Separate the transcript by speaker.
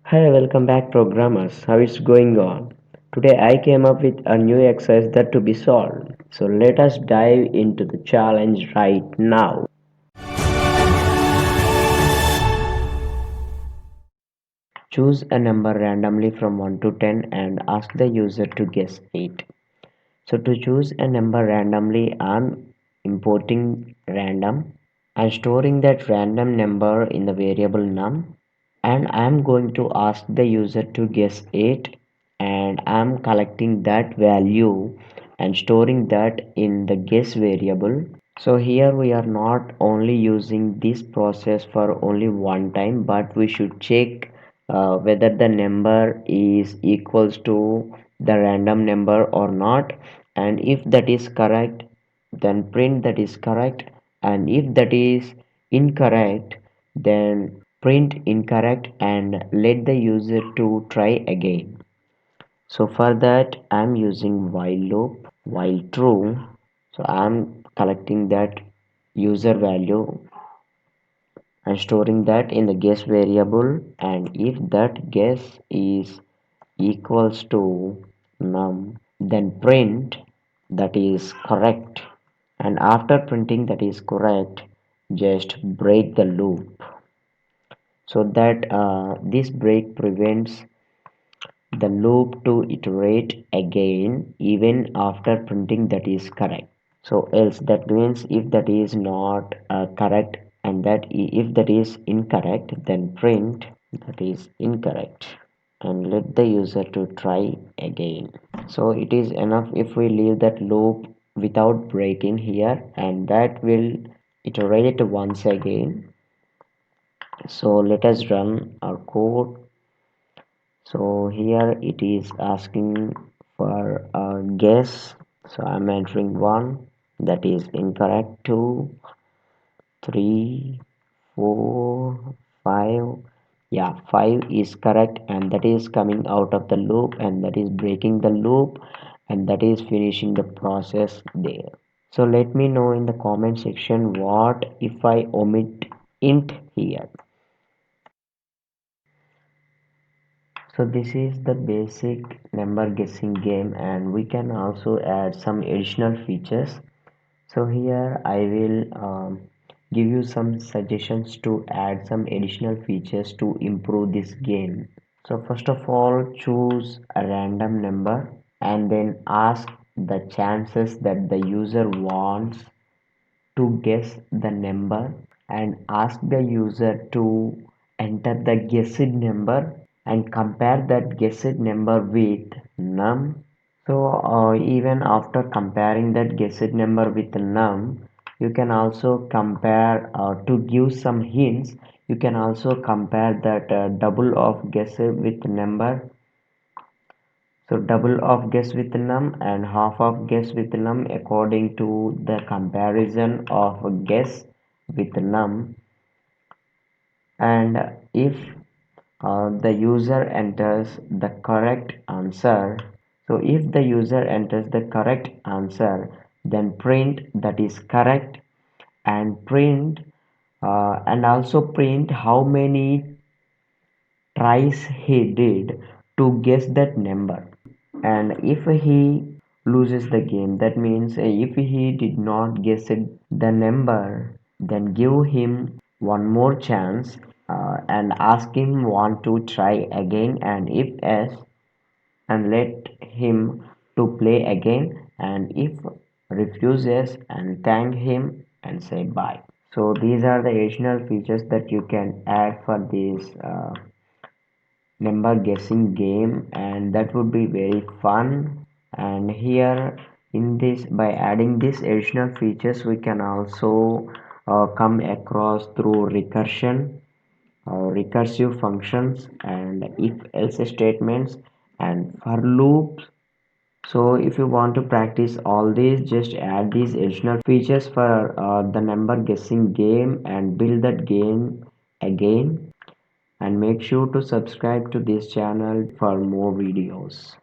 Speaker 1: Hi, welcome back programmers. How is going on? Today I came up with a new exercise that to be solved. So let us dive into the challenge right now. Choose a number randomly from 1 to 10 and ask the user to guess it. So to choose a number randomly, I'm importing random and storing that random number in the variable num, and I'm going to ask the user to guess it, and I'm collecting that value and storing that in the guess variable. So here we are not only using this process for only one time, but we should check whether the number is equals to the random number or not, and if that is correct, then print that is correct, and if that is incorrect, then print incorrect and let the user to try again. So for that I'm using while loop. While true, so I'm collecting that user value and storing that in the guess variable, and if that guess is equals to num, then print that is correct, and after printing that is correct, just break the loop, so that this break prevents the loop to iterate again even after printing that is correct. So else, that means if that is not correct, and that if that is incorrect, then print that is incorrect and let the user to try again. So it is enough if we leave that loop without breaking here, and that will iterate once again. So let us run our code. So here it is asking for a guess, so I'm entering 1, that is incorrect. 2, 3, 4, 5, yeah, 5 is correct, and that is coming out of the loop, and that is breaking the loop, and that is finishing the process there. So let me know in the comment section, what if I omit int here. So this is the basic number guessing game, and we can also add some additional features. So here I will give you some suggestions to add some additional features to improve this game. So first of all, choose a random number and then ask the chances that the user wants to guess the number, and ask the user to enter the guessed number and compare that guessed number with num. So even after comparing that guessed number with num, you can also compare to give some hints. You can also compare that double of guess with number. So double of guess with num and half of guess with num according to the comparison of guess with num. And if the user enters the correct answer, so if the user enters the correct answer, then print that is correct, and print and also print how many tries he did to guess that number. And if he loses the game, that means if he did not guess it, the number, then give him one more chance, and ask him want to try again, and if yes, and let him to play again, and if refuses, and thank him and say bye. So these are the additional features that you can add for this number guessing game, and that would be very fun. And here in this, by adding these additional features, we can also come across through recursion, recursive functions, and if else statements, and for loops. So if you want to practice all these, just add these additional features for the number guessing game and build that game again, and make sure to subscribe to this channel for more videos.